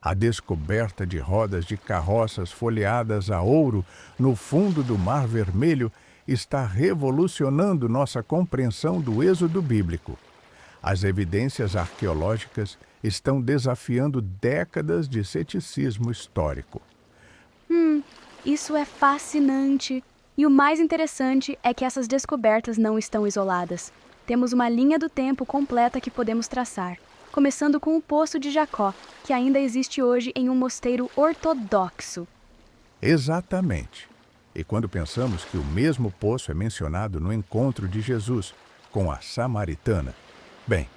A descoberta de rodas de carroças folheadas a ouro no fundo do Mar Vermelho está revolucionando nossa compreensão do êxodo bíblico. As evidências arqueológicas estão desafiando décadas de ceticismo histórico. Isso é fascinante. E o mais interessante é que essas descobertas não estão isoladas. Temos uma linha do tempo completa que podemos traçar, começando com o Poço de Jacó, que ainda existe hoje em um mosteiro ortodoxo. Exatamente. E quando pensamos que o mesmo poço é mencionado no encontro de Jesus com a samaritana, bem,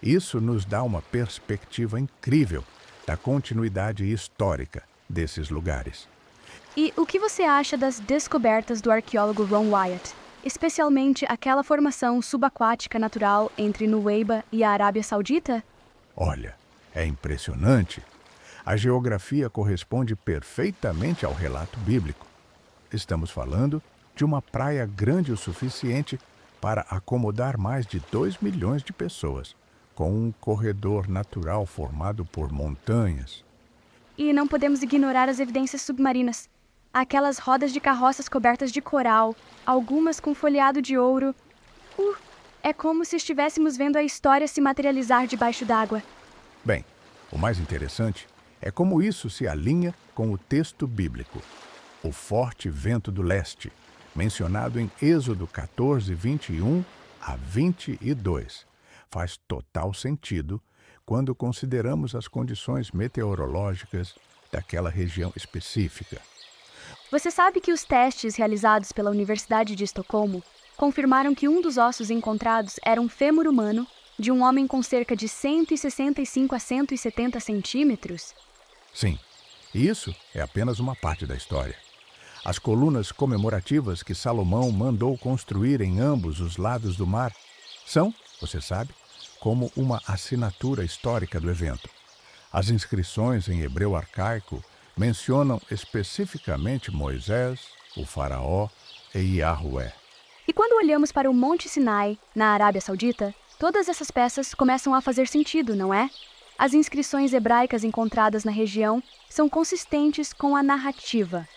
isso nos dá uma perspectiva incrível da continuidade histórica desses lugares. E o que você acha das descobertas do arqueólogo Ron Wyatt, especialmente aquela formação subaquática natural entre Nuweiba e a Arábia Saudita? Olha, é impressionante. A geografia corresponde perfeitamente ao relato bíblico. Estamos falando de uma praia grande o suficiente para acomodar mais de 2 milhões de pessoas, com um corredor natural formado por montanhas. E não podemos ignorar as evidências submarinas. Aquelas rodas de carroças cobertas de coral, algumas com folheado de ouro. É como se estivéssemos vendo a história se materializar debaixo d'água. Bem, o mais interessante é como isso se alinha com o texto bíblico. O forte vento do leste, mencionado em Êxodo 14, 21 a 22, faz total sentido quando consideramos as condições meteorológicas daquela região específica. Você sabe que os testes realizados pela Universidade de Estocolmo confirmaram que um dos ossos encontrados era um fêmur humano de um homem com cerca de 165 a 170 centímetros? Sim, e isso é apenas uma parte da história. As colunas comemorativas que Salomão mandou construir em ambos os lados do mar são, você sabe, como uma assinatura histórica do evento. As inscrições em hebreu arcaico mencionam especificamente Moisés, o faraó e Yahweh. E quando olhamos para o Monte Sinai, na Arábia Saudita, todas essas peças começam a fazer sentido, não é? As inscrições hebraicas encontradas na região são consistentes com a narrativa.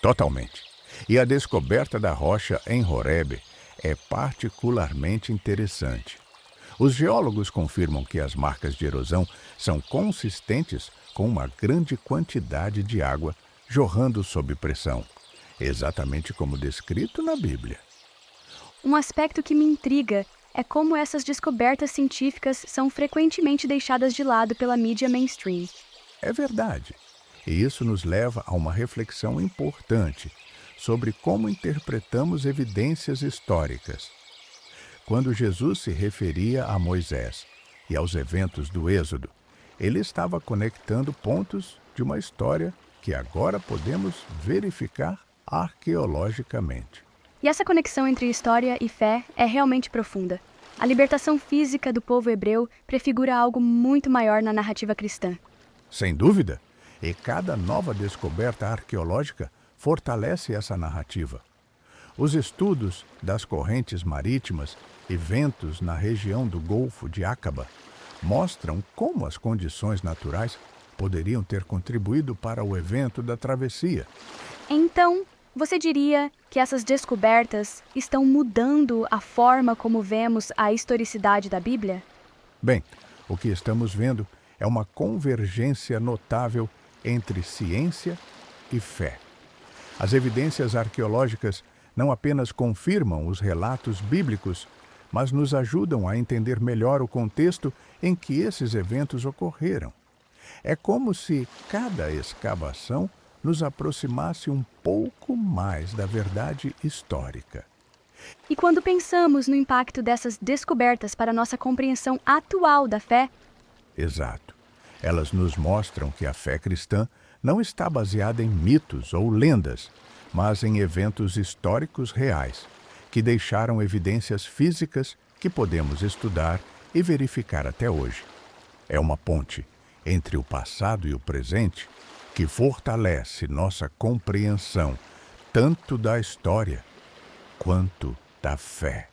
Totalmente. E a descoberta da rocha em Horebe é particularmente interessante. Os geólogos confirmam que as marcas de erosão são consistentes com uma grande quantidade de água jorrando sob pressão, exatamente como descrito na Bíblia. Um aspecto que me intriga é como essas descobertas científicas são frequentemente deixadas de lado pela mídia mainstream. É verdade. E isso nos leva a uma reflexão importante sobre como interpretamos evidências históricas. Quando Jesus se referia a Moisés e aos eventos do Êxodo, ele estava conectando pontos de uma história que agora podemos verificar arqueologicamente. E essa conexão entre história e fé é realmente profunda. A libertação física do povo hebreu prefigura algo muito maior na narrativa cristã. Sem dúvida, e cada nova descoberta arqueológica fortalece essa narrativa. Os estudos das correntes marítimas e ventos na região do Golfo de Aqaba mostram como as condições naturais poderiam ter contribuído para o evento da travessia. Então, você diria que essas descobertas estão mudando a forma como vemos a historicidade da Bíblia? Bem, o que estamos vendo é uma convergência notável entre ciência e fé. As evidências arqueológicas não apenas confirmam os relatos bíblicos, mas nos ajudam a entender melhor o contexto em que esses eventos ocorreram. É como se cada escavação nos aproximasse um pouco mais da verdade histórica. E quando pensamos no impacto dessas descobertas para a nossa compreensão atual da fé? Exato. Elas nos mostram que a fé cristã não está baseada em mitos ou lendas, mas em eventos históricos reais, que deixaram evidências físicas que podemos estudar e verificar até hoje. É uma ponte entre o passado e o presente que fortalece nossa compreensão tanto da história quanto da fé.